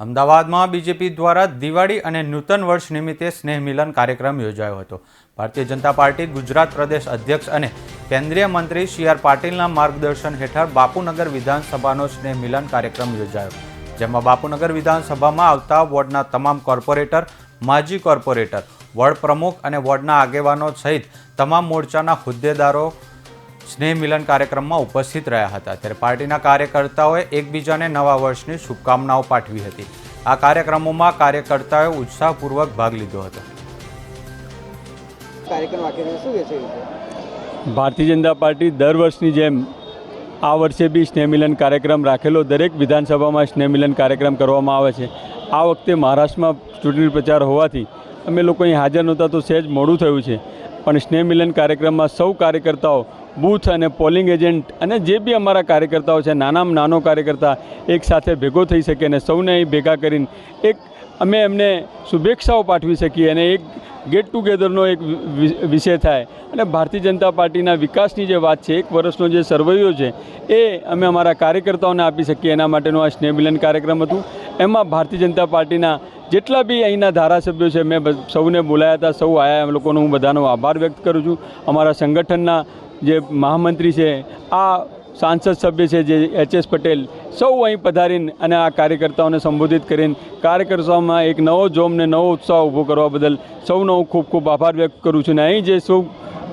અમદાવાદમાં બીજેપી દ્વારા દિવાળી અને નૂતન વર્ષ નિમિત્તે સ્નેહ મિલન કાર્યક્રમ યોજાયો હતો। ભારતીય જનતા પાર્ટી ગુજરાત પ્રદેશ અધ્યક્ષ અને કેન્દ્રીય મંત્રી સી.આર. પાટીલના માર્ગદર્શન હેઠળ બાપુનગર વિધાનસભાનો સ્નેહ મિલન કાર્યક્રમ યોજાયો, જેમાં બાપુનગર વિધાનસભામાં આવતા વોર્ડના તમામ કોર્પોરેટર, માજી કોર્પોરેટર, વોર્ડ પ્રમુખ અને વોર્ડના આગેવાનો સહિત તમામ મોરચાના હોદ્દેદારો સ્નેહ મિલન કાર્યક્રમમાં ઉપસ્થિત રહ્યા હતા। ત્યારે પાર્ટીના કાર્યકર્તાઓએ એકબીજાને નવા વર્ષની શુભકામનાઓ પાઠવી હતી। આ કાર્યક્રમોમાં કાર્યકર્તાઓએ ઉત્સાહપૂર્વક ભાગ લીધો હતો। ભારતીય જનતા પાર્ટી દર વર્ષની જેમ આ વર્ષે બી સ્નેહ મિલન કાર્યક્રમ રાખેલો। દરેક વિધાનસભામાં સ્નેહ મિલન કાર્યક્રમ કરવામાં આવે છે। આ વખતે મહારાષ્ટ્રમાં ચૂંટણી પ્રચાર હોવાથી અમે લોકો અહીં હાજર નહોતા, તો સહેજ મોડું થયું છે, પણ સ્નેહ મિલન કાર્યક્રમમાં સૌ કાર્યકર્તાઓ, બૂથ અને પોલિંગ એજન્ટ અને જે બી અમારા કાર્યકર્તાઓ છે, નાનામાં નાનો કાર્યકર્તા એક સાથે ભેગો થઈ શકે અને સૌને અહીં ભેગા કરીને અમે એમને શુભેચ્છાઓ પાઠવી શકીએ અને એક ગેટ ટુગેધરનો એક વિષય થાય અને ભારતીય જનતા પાર્ટીના વિકાસની જે વાત છે, એક વર્ષનો જે સર્વૈયો છે, એ અમે અમારા કાર્યકર્તાઓને આપી શકીએ એના માટેનું આ સ્નેહ મિલન કાર્યક્રમ હતું। એમાં ભારતીય જનતા પાર્ટીના જેટલા બી અહીંના ધારાસભ્યો છે, મેં સૌને બોલાયા હતા, સૌ આવ્યા, એમ લોકોનો હું બધાનો આભાર વ્યક્ત કરું છું। અમારા સંગઠનના જે મહામંત્રી છે, આ સાંસદ સભ્ય છે જે એચ.એસ. પટેલ, સૌ અહીં પધારીને અને આ કાર્યકર્તાઓને સંબોધિત કરીને કાર્યકર્તાઓમાં એક નવો જોમ ને નવો ઉત્સાહ ઊભો કરવા બદલ સૌનો હું ખૂબ ખૂબ આભાર વ્યક્ત કરું છું। અને અહીં જે સૌ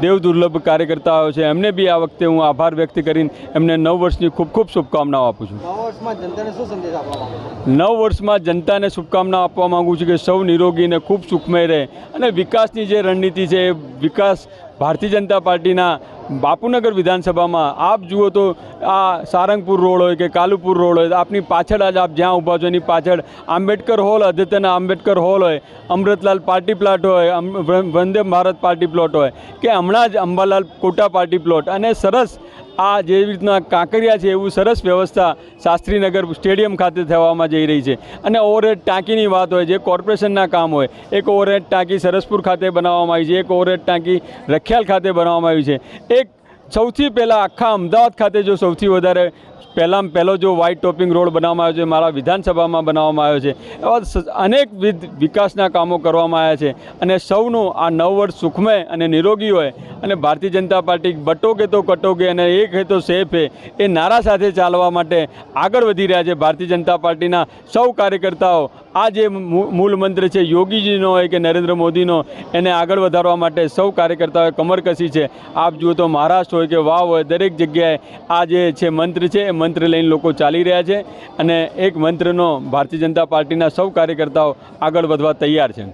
દેવ દુર્લભ કાર્યકર્તાઓ છે એમને બી આ વખતે હું આભાર વ્યક્ત કરીને એમને નવ વર્ષની ખૂબ ખૂબ શુભકામનાઓ આપું છું। નવ વર્ષમાં જનતાને શું સંદેશ આપવા માંગો છો? નવ વર્ષમાં જનતાને શુભકામના આપવા માગું છું કે સૌ નિરોગી ને ખૂબ સુખમય રહે અને વિકાસની જે રણનીતિ છે એ વિકાસ ભારતીય જનતા પાર્ટીના બાપુનગર વિધાનસભામાં આપ જુઓ તો આ સારંગપુર રોડ હોય કે કાલુપુર રોડ હોય, આપની પાછળ આજ આપ જ્યાં ઊભા છો એની પાછળ આંબેડકર હોલ, અદ્યતન આંબેડકર હોલ હોય, અમૃતલાલ પાર્ટી પ્લાટ હોય, વંદે ભારત પાર્ટી પ્લોટ હોય કે હમણાં જ અંબાલાલ કોટા પાર્ટી પ્લોટ અને સરસ આ જેવી રીતના કાંકરિયા છે એવું સરસ વ્યવસ્થા શાસ્ત્રીનગર સ્ટેડિયમ ખાતે થવામાં જઈ રહી છે। અને ઓવરહેડ ટાંકીની વાત હોય, જે કોર્પોરેશનના કામ હોય, એક ઓવરહેડ ટાંકી સરસપુર ખાતે બનાવવામાં આવી છે, એક ઓવરહેડ ટાંકી રખિયાલ ખાતે બનાવવામાં આવી છે। એક સૌથી પહેલાં આખા અમદાવાદ ખાતે જો સૌથી વધારે પહેલો જો વ્હાઇટ ટોપિંગ રોડ બનાવવામાં આવ્યો છે, મારા વિધાનસભામાં બનાવવામાં આવ્યો છે। એવા અનેકવિધ વિકાસના કામો કરવામાં આવ્યા છે અને સૌનું આ નવ વર્ષ સુખમય અને નિરોગી હોય અને ભારતીય જનતા પાર્ટી બટોગે તો કટોગે અને એક હે તો સેફ હે એ નારા સાથે ચાલવા માટે આગળ વધી રહ્યા છે। ભારતીય જનતા પાર્ટીના સૌ કાર્યકર્તાઓ આ જે મૂળ મંત્ર છે યોગીજીનો હોય કે નરેન્દ્ર મોદીનો, એને આગળ વધારવા માટે સૌ કાર્યકર્તાઓએ કમર કસી છે। આપ જુઓ તો મહારાષ્ટ્ર હોય કે વાવ હોય, દરેક જગ્યાએ આ જે છે મંત્ર છે એ મંત્ર લઈને લોકો ચાલી રહ્યા છે અને એક મંત્રનો ભારતીય જનતા પાર્ટીના સૌ કાર્યકર્તાઓ આગળ વધવા તૈયાર છે।